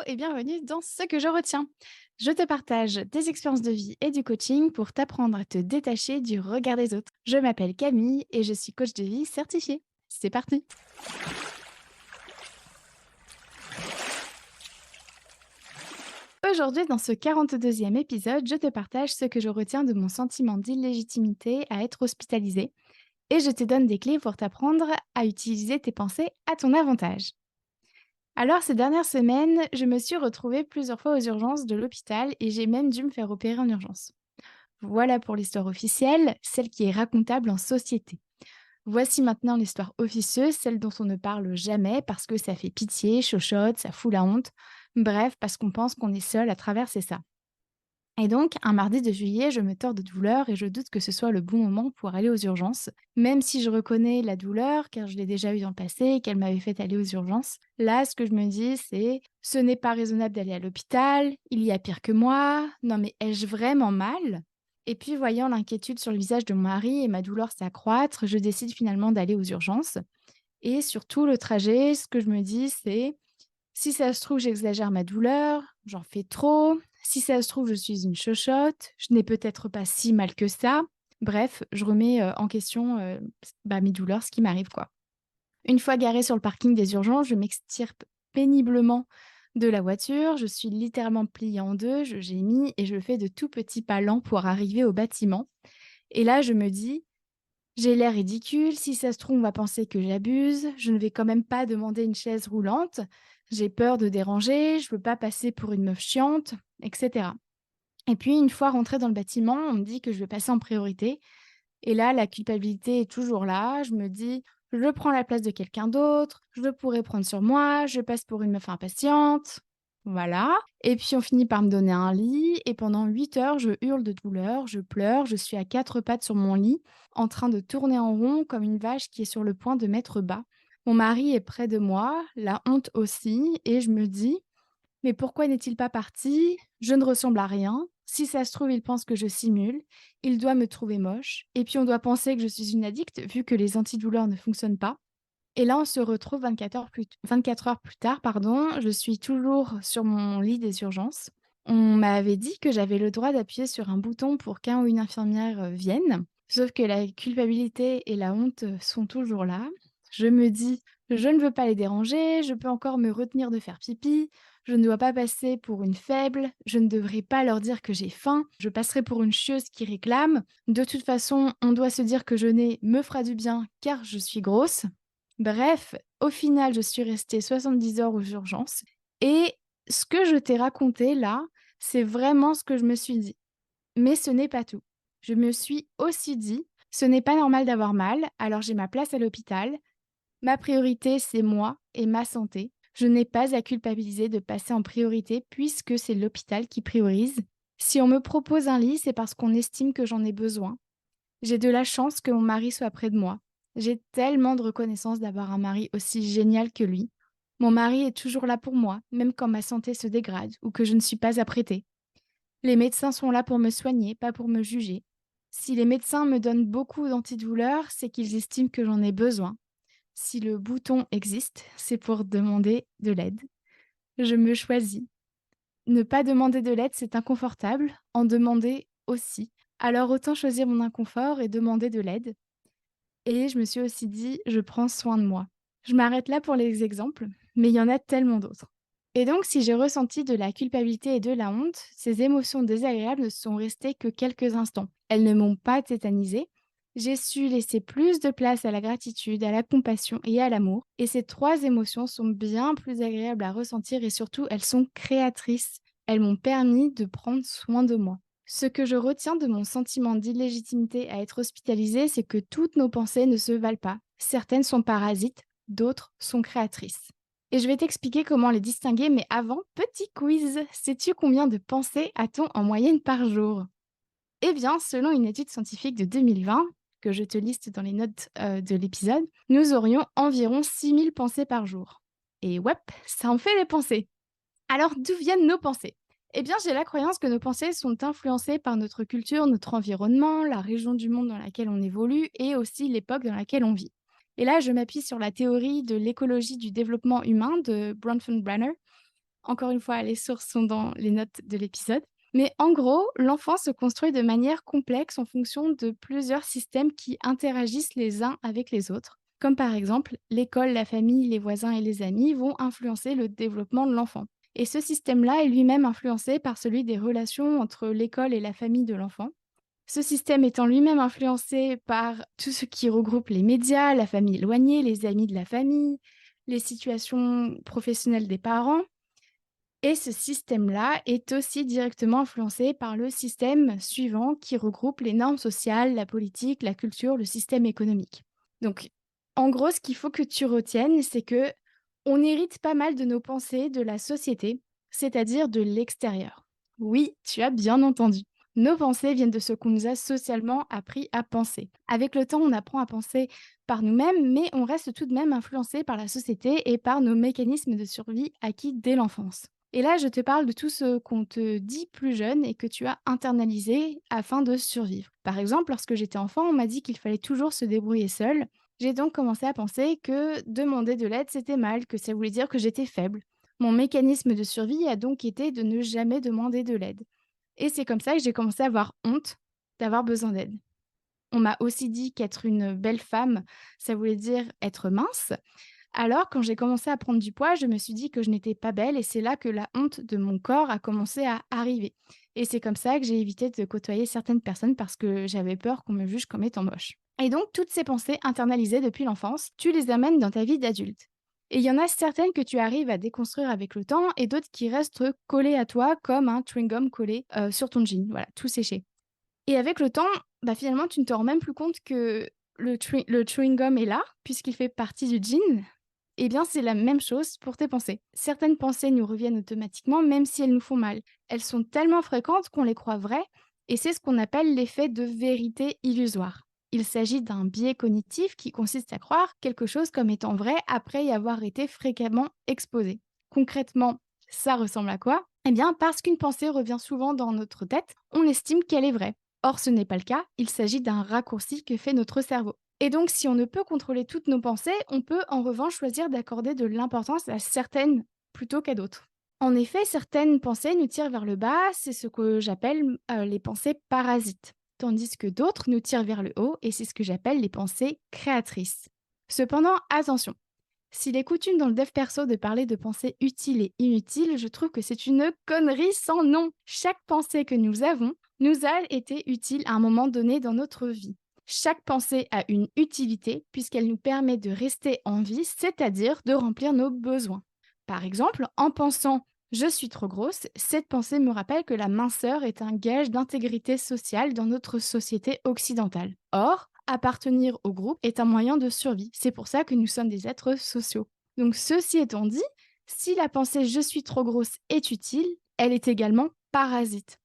et bienvenue dans Ce que je retiens. Je te partage des expériences de vie et du coaching pour t'apprendre à te détacher du regard des autres. Je m'appelle Camille et je suis coach de vie certifiée. C'est parti. Aujourd'hui, dans ce 42e épisode, je te partage ce que je retiens de mon sentiment d'illégitimité à être hospitalisée et je te donne des clés pour t'apprendre à utiliser tes pensées à ton avantage. Alors, ces dernières semaines, je me suis retrouvée plusieurs fois aux urgences de l'hôpital et j'ai même dû me faire opérer en urgence. Voilà pour l'histoire officielle, celle qui est racontable en société. Voici maintenant l'histoire officieuse, celle dont on ne parle jamais parce que ça fait pitié, chochotte, ça fout la honte. Bref, parce qu'on pense qu'on est seul à traverser ça. Et donc, un mardi de juillet, je me tords de douleur et je doute que ce soit le bon moment pour aller aux urgences. Même si je reconnais la douleur, car je l'ai déjà eue dans le passé et qu'elle m'avait fait aller aux urgences, là, ce que je me dis, c'est ce n'est pas raisonnable d'aller à l'hôpital, il y a pire que moi, non mais ai-je vraiment mal? Et puis, voyant l'inquiétude sur le visage de mon mari et ma douleur s'accroître, je décide finalement d'aller aux urgences. Et surtout, le trajet, ce que je me dis, c'est si ça se trouve, j'exagère ma douleur, j'en fais trop. Si ça se trouve, je suis une chochotte, je n'ai peut-être pas si mal que ça. Bref, je remets en question mes douleurs, ce qui m'arrive quoi. Une fois garée sur le parking des urgences, je m'extirpe péniblement de la voiture. Je suis littéralement pliée en deux, je gémis et je fais de tout petits pas lents pour arriver au bâtiment. Et là, je me dis, j'ai l'air ridicule, si ça se trouve, on va penser que j'abuse, je ne vais quand même pas demander une chaise roulante, j'ai peur de déranger, je veux pas passer pour une meuf chiante, etc. Et puis, une fois rentrée dans le bâtiment, on me dit que je vais passer en priorité. Et là, la culpabilité est toujours là. Je me dis, je prends la place de quelqu'un d'autre, je pourrais prendre sur moi, je passe pour une meuf impatiente. Voilà. Et puis, on finit par me donner un lit. Et pendant 8 heures, je hurle de douleur, je pleure, je suis à quatre pattes sur mon lit, en train de tourner en rond comme une vache qui est sur le point de mettre bas. Mon mari est près de moi, la honte aussi. Et je me dis, mais pourquoi n'est-il pas parti? Je ne ressemble à rien. Si ça se trouve, il pense que je simule. Il doit me trouver moche. Et puis on doit penser que je suis une addicte vu que les antidouleurs ne fonctionnent pas. Et là, on se retrouve 24 heures plus tard, pardon. Je suis toujours sur mon lit des urgences. On m'avait dit que j'avais le droit d'appuyer sur un bouton pour qu'un ou une infirmière vienne. Sauf que la culpabilité et la honte sont toujours là. Je me dis, je ne veux pas les déranger, je peux encore me retenir de faire pipi, je ne dois pas passer pour une faible, je ne devrais pas leur dire que j'ai faim, je passerai pour une chieuse qui réclame. De toute façon, on doit se dire que jeûner me fera du bien car je suis grosse. Bref, au final, je suis restée 70 heures aux urgences et ce que je t'ai raconté là, c'est vraiment ce que je me suis dit. Mais ce n'est pas tout. Je me suis aussi dit: «Ce n'est pas normal d'avoir mal, alors j'ai ma place à l'hôpital. Ma priorité, c'est moi et ma santé. Je n'ai pas à culpabiliser de passer en priorité puisque c'est l'hôpital qui priorise. Si on me propose un lit, c'est parce qu'on estime que j'en ai besoin. J'ai de la chance que mon mari soit près de moi. J'ai tellement de reconnaissance d'avoir un mari aussi génial que lui. Mon mari est toujours là pour moi, même quand ma santé se dégrade ou que je ne suis pas apprêtée. Les médecins sont là pour me soigner, pas pour me juger. Si les médecins me donnent beaucoup d'antidouleurs, c'est qu'ils estiment que j'en ai besoin. Si le bouton existe, c'est pour demander de l'aide. Je me choisis. Ne pas demander de l'aide, c'est inconfortable. En demander aussi. Alors autant choisir mon inconfort et demander de l'aide. Et je me suis aussi dit: «Je prends soin de moi». Je m'arrête là pour les exemples, mais il y en a tellement d'autres. Et donc si j'ai ressenti de la culpabilité et de la honte, ces émotions désagréables ne sont restées que quelques instants. Elles ne m'ont pas tétanisée. J'ai su laisser plus de place à la gratitude, à la compassion et à l'amour. Et ces 3 émotions sont bien plus agréables à ressentir et surtout, elles sont créatrices. Elles m'ont permis de prendre soin de moi. Ce que je retiens de mon sentiment d'illégitimité à être hospitalisée, c'est que toutes nos pensées ne se valent pas. Certaines sont parasites, d'autres sont créatrices. Et je vais t'expliquer comment les distinguer, mais avant, petit quiz. Sais-tu combien de pensées a-t-on en moyenne par jour? Eh bien, selon une étude scientifique de 2020, que je te liste dans les notes de l'épisode, nous aurions environ 6000 pensées par jour. Et ouais, ça en fait des pensées. Alors, d'où viennent nos pensées? Eh bien, j'ai la croyance que nos pensées sont influencées par notre culture, notre environnement, la région du monde dans laquelle on évolue et aussi l'époque dans laquelle on vit. Et là, je m'appuie sur la théorie de l'écologie du développement humain de Bronfenbrenner. Encore une fois, les sources sont dans les notes de l'épisode. Mais en gros, l'enfant se construit de manière complexe en fonction de plusieurs systèmes qui interagissent les uns avec les autres. Comme par exemple, l'école, la famille, les voisins et les amis vont influencer le développement de l'enfant. Et ce système-là est lui-même influencé par celui des relations entre l'école et la famille de l'enfant. Ce système étant lui-même influencé par tout ce qui regroupe les médias, la famille éloignée, les amis de la famille, les situations professionnelles des parents. Et ce système-là est aussi directement influencé par le système suivant qui regroupe les normes sociales, la politique, la culture, le système économique. Donc, en gros, ce qu'il faut que tu retiennes, c'est que on hérite pas mal de nos pensées de la société, c'est-à-dire de l'extérieur. Oui, tu as bien entendu. Nos pensées viennent de ce qu'on nous a socialement appris à penser. Avec le temps, on apprend à penser par nous-mêmes, mais on reste tout de même influencé par la société et par nos mécanismes de survie acquis dès l'enfance. Et là, je te parle de tout ce qu'on te dit plus jeune et que tu as internalisé afin de survivre. Par exemple, lorsque j'étais enfant, on m'a dit qu'il fallait toujours se débrouiller seul. J'ai donc commencé à penser que demander de l'aide, c'était mal, que ça voulait dire que j'étais faible. Mon mécanisme de survie a donc été de ne jamais demander de l'aide. Et c'est comme ça que j'ai commencé à avoir honte d'avoir besoin d'aide. On m'a aussi dit qu'être une belle femme, ça voulait dire être mince. Alors, quand j'ai commencé à prendre du poids, je me suis dit que je n'étais pas belle et c'est là que la honte de mon corps a commencé à arriver. Et c'est comme ça que j'ai évité de côtoyer certaines personnes parce que j'avais peur qu'on me juge comme étant moche. Et donc, toutes ces pensées internalisées depuis l'enfance, tu les amènes dans ta vie d'adulte. Et il y en a certaines que tu arrives à déconstruire avec le temps et d'autres qui restent collées à toi comme un chewing-gum collé sur ton jean, voilà, tout séché. Et avec le temps, bah, finalement, tu ne te rends même plus compte que le chewing-gum est là, puisqu'il fait partie du jean. Eh bien, c'est la même chose pour tes pensées. Certaines pensées nous reviennent automatiquement, même si elles nous font mal. Elles sont tellement fréquentes qu'on les croit vraies, et c'est ce qu'on appelle l'effet de vérité illusoire. Il s'agit d'un biais cognitif qui consiste à croire quelque chose comme étant vrai après y avoir été fréquemment exposé. Concrètement, ça ressemble à quoi? Eh bien, parce qu'une pensée revient souvent dans notre tête, on estime qu'elle est vraie. Or, ce n'est pas le cas, il s'agit d'un raccourci que fait notre cerveau. Et donc, si on ne peut contrôler toutes nos pensées, on peut en revanche choisir d'accorder de l'importance à certaines plutôt qu'à d'autres. En effet, certaines pensées nous tirent vers le bas, c'est ce que j'appelle les pensées parasites, tandis que d'autres nous tirent vers le haut, et c'est ce que j'appelle les pensées créatrices. Cependant, attention, s'il est coutume dans le dev perso de parler de pensées utiles et inutiles, je trouve que c'est une connerie sans nom. Chaque pensée que nous avons nous a été utile à un moment donné dans notre vie. Chaque pensée a une utilité puisqu'elle nous permet de rester en vie, c'est-à-dire de remplir nos besoins. Par exemple, en pensant je suis trop grosse, cette pensée me rappelle que la minceur est un gage d'intégrité sociale dans notre société occidentale. Or, appartenir au groupe est un moyen de survie. C'est pour ça que nous sommes des êtres sociaux. Donc, ceci étant dit, si la pensée je suis trop grosse est utile, elle est également parasite.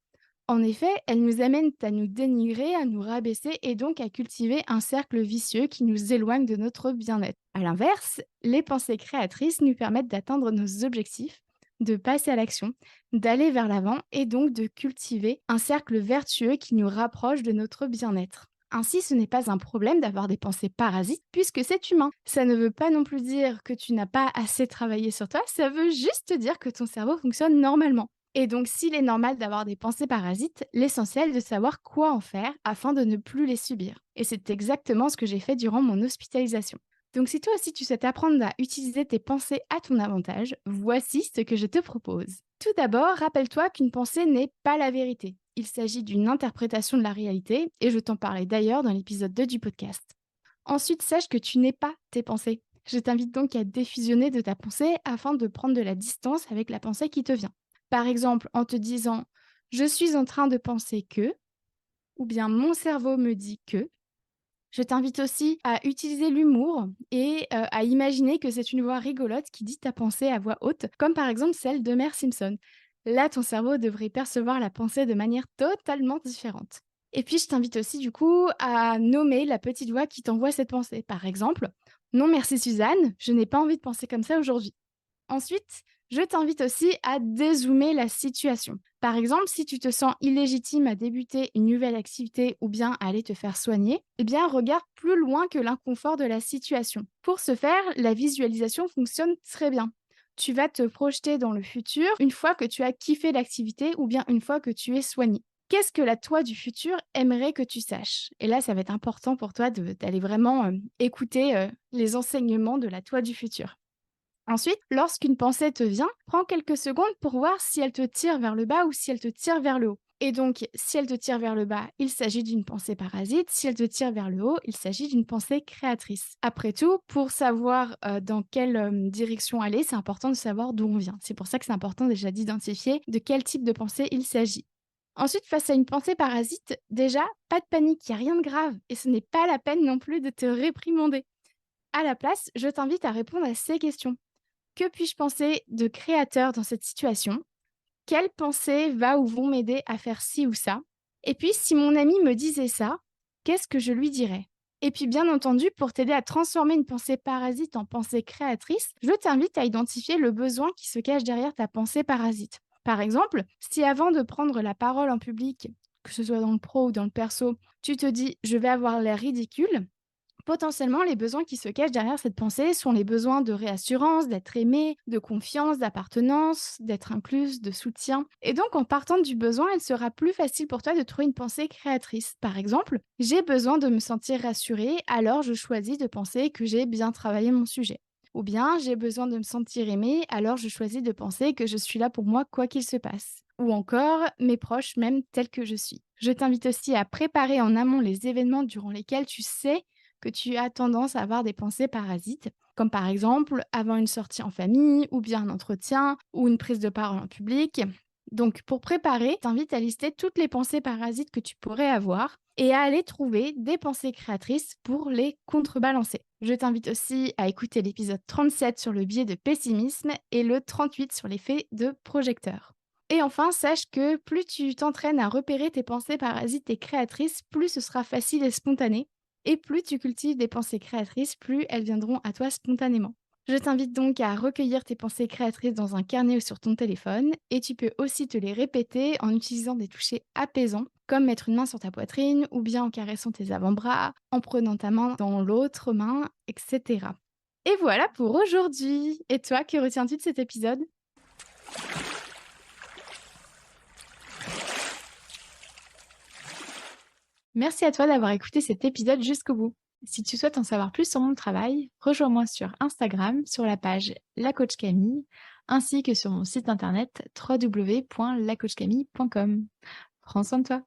En effet, elle nous amène à nous dénigrer, à nous rabaisser et donc à cultiver un cercle vicieux qui nous éloigne de notre bien-être. À l'inverse, les pensées créatrices nous permettent d'atteindre nos objectifs, de passer à l'action, d'aller vers l'avant et donc de cultiver un cercle vertueux qui nous rapproche de notre bien-être. Ainsi, ce n'est pas un problème d'avoir des pensées parasites puisque c'est humain. Ça ne veut pas non plus dire que tu n'as pas assez travaillé sur toi, ça veut juste dire que ton cerveau fonctionne normalement. Et donc, s'il est normal d'avoir des pensées parasites, l'essentiel est de savoir quoi en faire afin de ne plus les subir. Et c'est exactement ce que j'ai fait durant mon hospitalisation. Donc, si toi aussi tu souhaites apprendre à utiliser tes pensées à ton avantage, voici ce que je te propose. Tout d'abord, rappelle-toi qu'une pensée n'est pas la vérité. Il s'agit d'une interprétation de la réalité, et je t'en parlais d'ailleurs dans l'épisode 2 du podcast. Ensuite, sache que tu n'es pas tes pensées. Je t'invite donc à défusionner de ta pensée afin de prendre de la distance avec la pensée qui te vient. Par exemple, en te disant je suis en train de penser que, ou bien mon cerveau me dit que. Je t'invite aussi à utiliser l'humour et à imaginer que c'est une voix rigolote qui dit ta pensée à voix haute, comme par exemple celle de Mère Simpson. Là, ton cerveau devrait percevoir la pensée de manière totalement différente. Et puis, je t'invite aussi du coup à nommer la petite voix qui t'envoie cette pensée. Par exemple, non merci Suzanne, je n'ai pas envie de penser comme ça aujourd'hui. Ensuite, je t'invite aussi à dézoomer la situation. Par exemple, si tu te sens illégitime à débuter une nouvelle activité ou bien à aller te faire soigner, eh bien regarde plus loin que l'inconfort de la situation. Pour ce faire, la visualisation fonctionne très bien. Tu vas te projeter dans le futur une fois que tu as kiffé l'activité ou bien une fois que tu es soigné. Qu'est-ce que la toi du futur aimerait que tu saches? Et là, ça va être important pour toi d'aller vraiment écouter les enseignements de la toi du futur. Ensuite, lorsqu'une pensée te vient, prends quelques secondes pour voir si elle te tire vers le bas ou si elle te tire vers le haut. Et donc, si elle te tire vers le bas, il s'agit d'une pensée parasite. Si elle te tire vers le haut, il s'agit d'une pensée créatrice. Après tout, pour savoir dans quelle direction aller, c'est important de savoir d'où on vient. C'est pour ça que c'est important déjà d'identifier de quel type de pensée il s'agit. Ensuite, face à une pensée parasite, déjà, pas de panique, il n'y a rien de grave. Et ce n'est pas la peine non plus de te réprimander. À la place, je t'invite à répondre à ces questions. Que puis-je penser de créateur dans cette situation? Quelle pensée va ou vont m'aider à faire ci ou ça? Et puis, si mon ami me disait ça, qu'est-ce que je lui dirais? Et puis, bien entendu, pour t'aider à transformer une pensée parasite en pensée créatrice, je t'invite à identifier le besoin qui se cache derrière ta pensée parasite. Par exemple, si avant de prendre la parole en public, que ce soit dans le pro ou dans le perso, tu te dis je vais avoir l'air ridicule, potentiellement, les besoins qui se cachent derrière cette pensée sont les besoins de réassurance, d'être aimé, de confiance, d'appartenance, d'être incluse, de soutien. Et donc, en partant du besoin, il sera plus facile pour toi de trouver une pensée créatrice. Par exemple, j'ai besoin de me sentir rassurée, alors je choisis de penser que j'ai bien travaillé mon sujet. Ou bien, j'ai besoin de me sentir aimée, alors je choisis de penser que je suis là pour moi quoi qu'il se passe. Ou encore, mes proches même tels que je suis. Je t'invite aussi à préparer en amont les événements durant lesquels tu sais que tu as tendance à avoir des pensées parasites, comme par exemple avant une sortie en famille, ou bien un entretien, ou une prise de parole en public. Donc, pour préparer, t'invite à lister toutes les pensées parasites que tu pourrais avoir et à aller trouver des pensées créatrices pour les contrebalancer. Je t'invite aussi à écouter l'épisode 37 sur le biais de pessimisme et le 38 sur l'effet de projecteur. Et enfin, sache que plus tu t'entraînes à repérer tes pensées parasites et créatrices, plus ce sera facile et spontané et plus tu cultives des pensées créatrices, plus elles viendront à toi spontanément. Je t'invite donc à recueillir tes pensées créatrices dans un carnet ou sur ton téléphone et tu peux aussi te les répéter en utilisant des touchés apaisants comme mettre une main sur ta poitrine ou bien en caressant tes avant-bras, en prenant ta main dans l'autre main, etc. Et voilà pour aujourd'hui. Et toi, que retiens-tu de cet épisode? Merci à toi d'avoir écouté cet épisode jusqu'au bout. Si tu souhaites en savoir plus sur mon travail, rejoins-moi sur Instagram sur la page La Coach Camille, ainsi que sur mon site internet www.lacoachcamille.com. Prends soin de toi.